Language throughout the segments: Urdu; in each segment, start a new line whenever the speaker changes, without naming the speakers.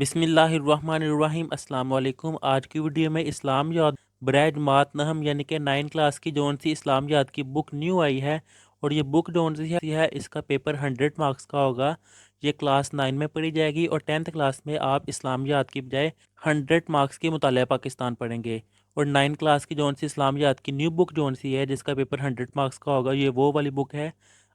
بسم اللہ الرحمن الرحیم۔ السلام علیکم۔ آج کی ویڈیو میں اسلام یاد برائے جماعت نہم یعنی کہ 9 کلاس کی جون سی اسلام یاد کی بک نیو آئی ہے، اور یہ بک جون سی ہے اس کا پیپر 100 مارکس کا ہوگا۔ یہ کلاس 9 میں پڑھی جائے گی، اور 10th کلاس میں آپ اسلام یاد کی بجائے 100 مارکس کی مطالعہ پاکستان پڑھیں گے۔ اور 9 کلاس کی جون سی اسلام یاد کی نیو بک جون سی ہے جس کا پیپر 100 مارکس کا ہوگا، یہ وہ والی بک ہے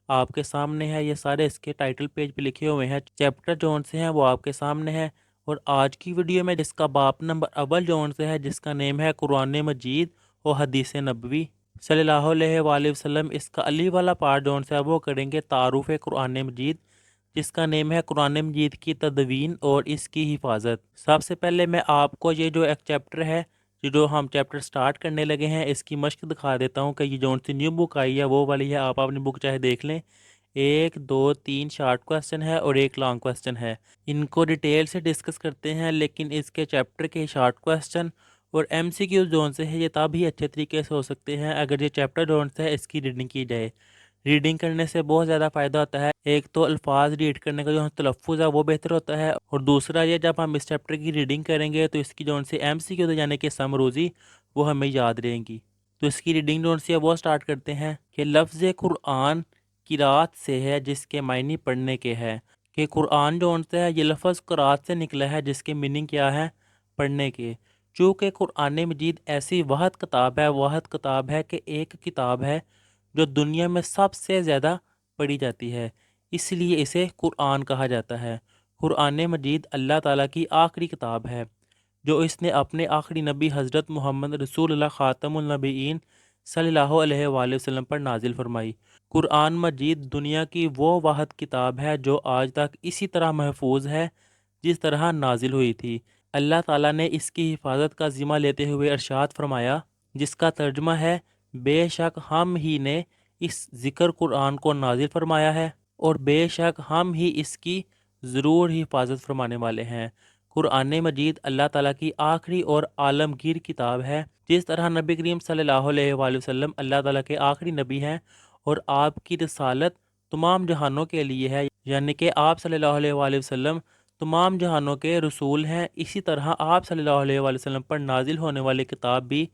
آپ کے سامنے ہے۔ یہ سارے اس کے ٹائٹل پیج پہ لکھے ہوئے ہیں، چیپٹر جون سے ہیں وہ آپ کے سامنے ہے۔ اور آج کی ویڈیو میں جس کا باب نمبر اول جون سے ہے، جس کا نیم ہے قرآن مجید و حدیث نبوی صلی اللہ علیہ وآلہ وسلم، اس کا علی والا پارٹ جون سے ہے وہ کریں گے تعارف قرآن مجید، جس کا نیم ہے قرآن مجید کی تدوین اور اس کی حفاظت۔ سب سے پہلے میں آپ کو یہ جو ایک چیپٹر ہے، یہ جو ہم چیپٹر سٹارٹ کرنے لگے ہیں، اس کی مشق دکھا دیتا ہوں کہ یہ جون سی نیو بک آئی ہے وہ والی ہے۔ آپ اپنی بک چاہے دیکھ لیں، 1 2 3 شارٹ کوسچن ہے اور 1 لانگ کوسچن ہے۔ ان کو ڈیٹیل سے ڈسکس کرتے ہیں، لیکن اس کے چیپٹر کے شارٹ کوسچن اور ایم سی کیو زون سے ہے، یہ تب ہی اچھے طریقے سے ہو سکتے ہیں اگر یہ چیپٹر زون سے ہے اس کی ریڈنگ کی جائے۔ ریڈنگ کرنے سے بہت زیادہ فائدہ ہوتا ہے۔ ایک تو الفاظ ریڈ کرنے کا جو تلفظ ہے وہ بہتر ہوتا ہے، اور دوسرا یہ جب ہم اس چیپٹر کی ریڈنگ کریں گے تو اس کی جون سے ایم سی کیو یعنی کہ سمروزی وہ ہمیں یاد رہیں گی۔ تو اس کی ریڈنگ جون سی ہے وہ سٹارٹ کرتے ہیں کہ لفظ قرآن قرات سے ہے جس کے معنی پڑھنے کے ہے، کہ قرآن جو سے ہے یہ لفظ قرات سے نکلا ہے جس کے میننگ کیا ہے، پڑھنے کے۔ چونکہ قرآن مجید ایسی واحد کتاب ہے کہ ایک کتاب ہے جو دنیا میں سب سے زیادہ پڑھی جاتی ہے، اس لیے اسے قرآن کہا جاتا ہے۔ قرآن مجید اللہ تعالیٰ کی آخری کتاب ہے جو اس نے اپنے آخری نبی حضرت محمد رسول اللہ خاتم النبیین صلی اللہ علیہ وآلہ وسلم پر نازل فرمائی۔ قرآن مجید دنیا کی وہ واحد کتاب ہے جو آج تک اسی طرح محفوظ ہے جس طرح نازل ہوئی تھی۔ اللہ تعالیٰ نے اس کی حفاظت کا ذمہ لیتے ہوئے ارشاد فرمایا، جس کا ترجمہ ہے بے شک ہم ہی نے اس ذکر قرآن کو نازل فرمایا ہے، اور بے شک ہم ہی اس کی ضرور حفاظت فرمانے والے ہیں۔ قرآن مجید اللہ تعالیٰ کی آخری اور عالمگیر کتاب ہے، جس طرح نبی کریم صلی اللہ علیہ وآلہ وسلم اللہ تعالیٰ کے آخری نبی ہیں اور آپ کی رسالت تمام جہانوں کے لیے ہے، یعنی کہ آپ صلی اللہ علیہ وآلہ وسلم تمام جہانوں کے رسول ہیں، اسی طرح آپ صلی اللہ علیہ وآلہ وسلم پر نازل ہونے والی کتاب بھی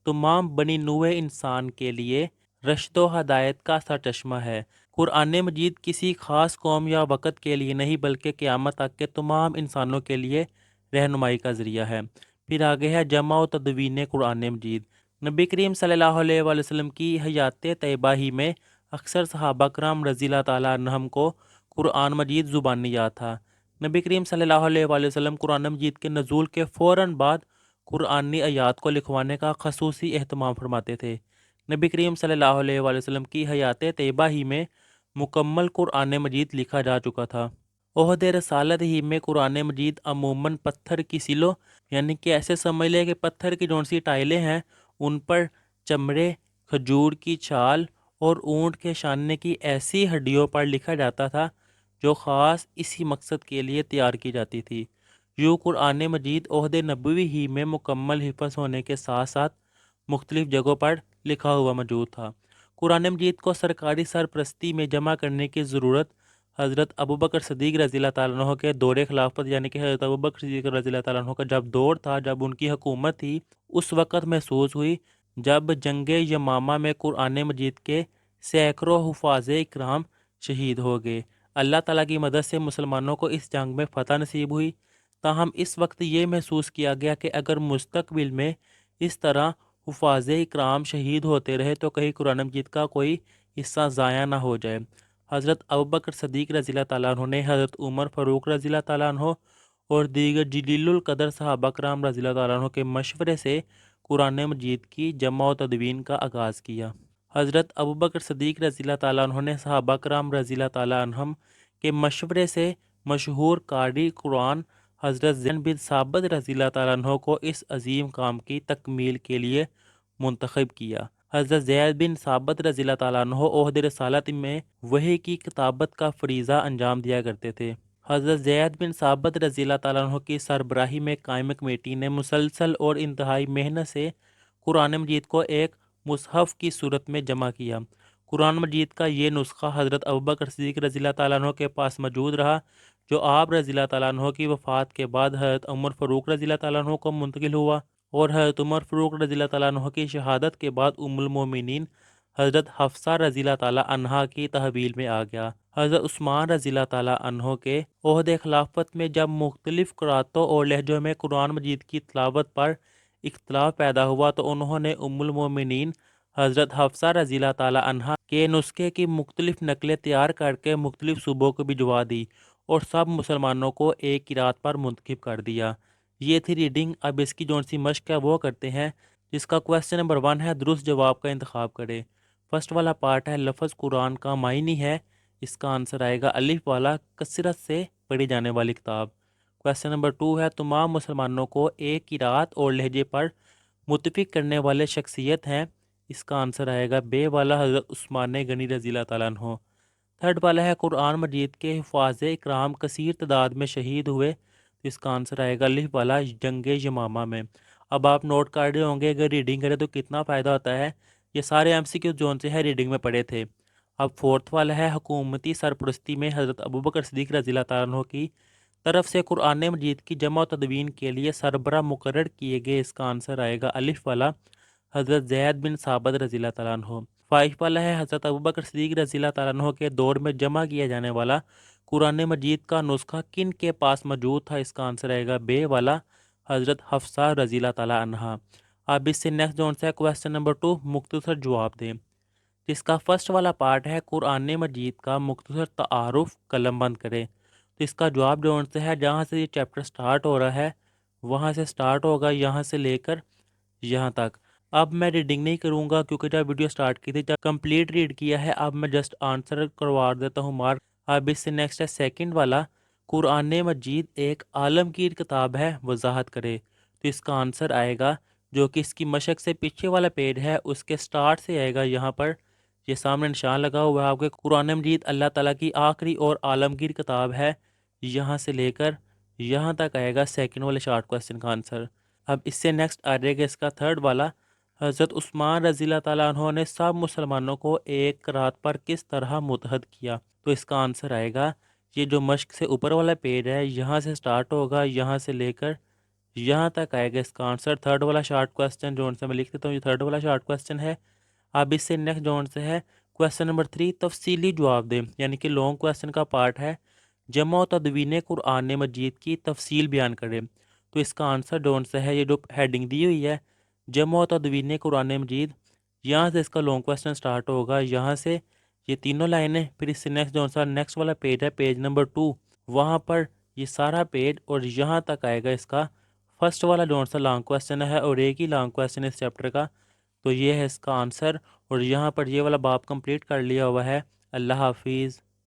تمام بنی نوع انسان کے لیے رشد و ہدایت کا سرچشمہ ہے۔ قرآن مجید کسی خاص قوم یا وقت کے لیے نہیں بلکہ قیامت تک کے تمام انسانوں کے لیے رہنمائی کا ذریعہ ہے۔ پھر آگے ہے جمع و تدوین قرآن مجید۔ نبی کریم صلی اللہ علیہ وآلہ وسلم کی حیات طیبہ ہی میں اکثر صحابہ کرام رضی اللہ تعالیٰ عنہم کو قرآن مجید زبانی یاد تھا۔ نبی کریم صلی اللہ علیہ وآلہ وسلم قرآن مجید کے نزول کے فوراً بعد قرآنی آیات کو لکھوانے کا خصوصی اہتمام فرماتے تھے۔ نبی کریم صلی اللہ علیہ وآلہ وسلم کی حیات طیبہ ہی میں مکمل قرآن مجید لکھا جا چکا تھا۔ عہد رسالت ہی میں قرآن مجید عموماً پتھر کی سلوں، یعنی کہ ایسے سمجھ لے کہ پتھر کی جون سی ٹائلیں ہیں ان پر چمڑے، کھجور کی چھال اور اونٹ کے شانے کی ایسی ہڈیوں پر لکھا جاتا تھا جو خاص اسی مقصد کے لیے تیار کی جاتی تھی۔ یوں قرآن مجید عہد نبوی ہی میں مکمل حفظ ہونے کے ساتھ ساتھ مختلف جگہوں پر لکھا ہوا موجود تھا۔ قرآن مجید کو سرکاری سرپرستی میں جمع کرنے کی ضرورت حضرت ابوبکر صدیق رضی اللہ تعالیٰ عنہ کے دور خلافت، یعنی کہ حضرت ابوبکر صدیق رضی اللہ تعالیٰ عنہ کا جب دور تھا، جب ان کی حکومت تھی، اس وقت محسوس ہوئی جب جنگ یمامہ میں قرآن مجید کے سینکڑوں حفاظ اکرام شہید ہو گئے۔ اللہ تعالیٰ کی مدد سے مسلمانوں کو اس جنگ میں فتح نصیب ہوئی۔ تاہم اس وقت یہ محسوس کیا گیا کہ اگر مستقبل میں اس طرح حفاظ اکرام شہید ہوتے رہے تو کہیں قرآن مجید کا کوئی حصہ ضائع نہ ہو جائے۔ حضرت ابوبکر صدیق رضی اللہ تعالیٰ عنہ نے حضرت عمر فاروق رضی اللہ تعالیٰ عنہ اور دیگر جلیل القدر صحابہ کرام رضی اللہ تعالیٰ عنہ کے مشورے سے قرآن مجید کی جمع و تدوین کا آغاز کیا۔ حضرت ابوبکر صدیق رضی اللہ تعالیٰ عنہ نے صحابہ کرام رضی اللہ تعالیٰ عنہم کے مشورے سے مشہور قاری قرآن حضرت زید بن ثابت رضی اللہ تعالیٰ عنہ کو اس عظیم کام کی تکمیل کے لیے منتخب کیا۔ حضرت زید بن ثابت رضی اللہ تعالیٰ عنہ عہد رسالت میں وحی کی کتابت کا فریضہ انجام دیا کرتے تھے۔ حضرت زید بن ثابت رضی اللہ تعالیٰ عنہ کی سربراہی میں قائم کمیٹی نے مسلسل اور انتہائی محنت سے قرآن مجید کو ایک مصحف کی صورت میں جمع کیا۔ قرآن مجید کا یہ نسخہ حضرت ابوبکر صدیق رضی اللہ تعالیٰ عنہ کے پاس موجود رہا، جو آپ رضی اللہ تعالیٰ عنہ کی وفات کے بعد حضرت عمر فاروق رضی اللہ تعالیٰ عنہ کو منتقل ہوا، اور حضرت عمر فاروق رضی اللہ تعالیٰ عنہ کی شہادت کے بعد ام المومنین حضرت حفصہ رضی اللہ تعالیٰ عنہا کی تحویل میں آ گیا۔ حضرت عثمان رضی اللہ تعالیٰ عنہ کے عہد خلافت میں جب مختلف قراتوں اور لہجوں میں قرآن مجید کی تلاوت پر اختلاف پیدا ہوا تو انہوں نے ام المومنین حضرت حفصہ رضی اللہ تعالیٰ عنہا کے نسخے کی مختلف نقلیں تیار کر کے مختلف صوبوں کو بھجوا دی اور سب مسلمانوں کو ایک قرات پر منتخب کر دیا۔ یہ تھی ریڈنگ۔ اب اس کی جون سی مشق ہے وہ کرتے ہیں، جس کا کویسچن نمبر 1 ہے درست جواب کا انتخاب کرے۔ فرسٹ والا پارٹ ہے لفظ قرآن کا معنی ہے، اس کا آنسر آئے گا الف والا کثرت سے پڑھی جانے والی کتاب۔ کویسچن نمبر 2 ہے تمام مسلمانوں کو ایک قرات اور لہجے پر متفق کرنے والے شخصیت ہیں، اس کا آنسر آئے گا بے والا حضرت عثمان غنی رضی اللہ تعالیٰ عنہ۔ تھرڈ والا ہے قرآن مجید کے حفاظ اکرام کثیر تعداد میں شہید ہوئے، تو اس کا آنسر آئے گا الف والا جنگ یمامہ میں۔ اب آپ نوٹ کر رہے ہوں گے اگر ریڈنگ کریں تو کتنا فائدہ ہوتا ہے۔ یہ سارے ایم سی کیو جون سے ہے ریڈنگ میں پڑھے تھے۔ اب فورتھ والا ہے حکومتی سرپرستی میں حضرت ابوبکر صدیق رضی اللہ تعالیٰ عنہ کی طرف سے قرآن مجید کی جمع و تدوین کے لیے سربراہ مقرر کیے گئے، اس کا آنسر آئے گا الف والا حضرت زید بن ثابت رضی اللہ تعالیٰ عنہ۔ 5 والا ہے حضرت ابوبکر صدیق رضی اللہ تعالیٰ عنہ کے دور میں جمع کیا جانے والا قرآن مجید کا نسخہ کن کے پاس موجود تھا، اس کا آنسر آئے گا بے والا حضرت حفصہ رضی اللہ تعالیٰ عنہ۔ اب اس سے نیکسٹ جون سے ہے کویسچن نمبر 2 مختصر جواب دیں، جس کا فرسٹ والا پارٹ ہے قرآن مجید کا مختصر تعارف قلم بند کرے۔ تو اس کا جواب جون سے ہے جہاں سے یہ چیپٹر سٹارٹ ہو رہا ہے وہاں سے سٹارٹ ہوگا، یہاں سے لے کر یہاں تک۔ اب میں ریڈنگ نہیں کروں گا کیونکہ جب ویڈیو سٹارٹ کی تھی جب کمپلیٹ ریڈ کیا ہے، اب میں جسٹ آنسر کروا دیتا ہوں مارک۔ اب اس سے نیکسٹ ہے سیکنڈ والا قرآن مجید ایک عالمگیر کتاب ہے، وضاحت کرے۔ تو اس کا آنسر آئے گا جو کہ اس کی مشق سے پیچھے والا پیج ہے اس کے سٹارٹ سے آئے گا، یہاں پر یہ سامنے نشان لگا ہوا ہے آپ کے، قرآن مجید اللہ تعالیٰ کی آخری اور عالمگیر کتاب ہے، یہاں سے لے کر یہاں تک آئے گا سیکنڈ والے شارٹ کویسچن کا آنسر۔ اب اس سے نیکسٹ آ جائے گا اس کا تھرڈ والا حضرت عثمان رضی اللہ تعالیٰ عنہ نے سب مسلمانوں کو ایک رات پر کس طرح متحد کیا، تو اس کا آنسر آئے گا یہ جو مشق سے اوپر والا پیج ہے یہاں سے سٹارٹ ہوگا، یہاں سے لے کر یہاں تک آئے گا اس کا آنسر۔ تھرڈ والا شارٹ کویسچن جون سے میں لکھ دیتا ہوں، یہ تھرڈ والا شارٹ کویسچن ہے۔ اب اس سے نیکسٹ جون سے ہے کویسچن نمبر 3 تفصیلی جواب دیں، یعنی کہ لانگ کویسچن کا پارٹ ہے جمع و تدوین قرآن مجید کی تفصیل بیان کرے۔ تو اس کا آنسر جون سے ہے یہ جو ہیڈنگ دی ہوئی ہے جمع و تدوین قرآن مجید، یہاں سے اس کا لانگ کویسچن سٹارٹ ہوگا، یہاں سے یہ تینوں لائنیں، پھر اس سے نیکسٹ جون سا نیکسٹ والا پیج ہے پیج نمبر 2، وہاں پر یہ سارا پیج اور یہاں تک آئے گا اس کا فرسٹ والا جون سا لانگ کویسچن ہے، اور ایک ہی لانگ کویسچن اس چیپٹر کا، تو یہ ہے اس کا آنسر۔ اور یہاں پر یہ والا باب کمپلیٹ کر لیا ہوا ہے۔ اللہ حافظ۔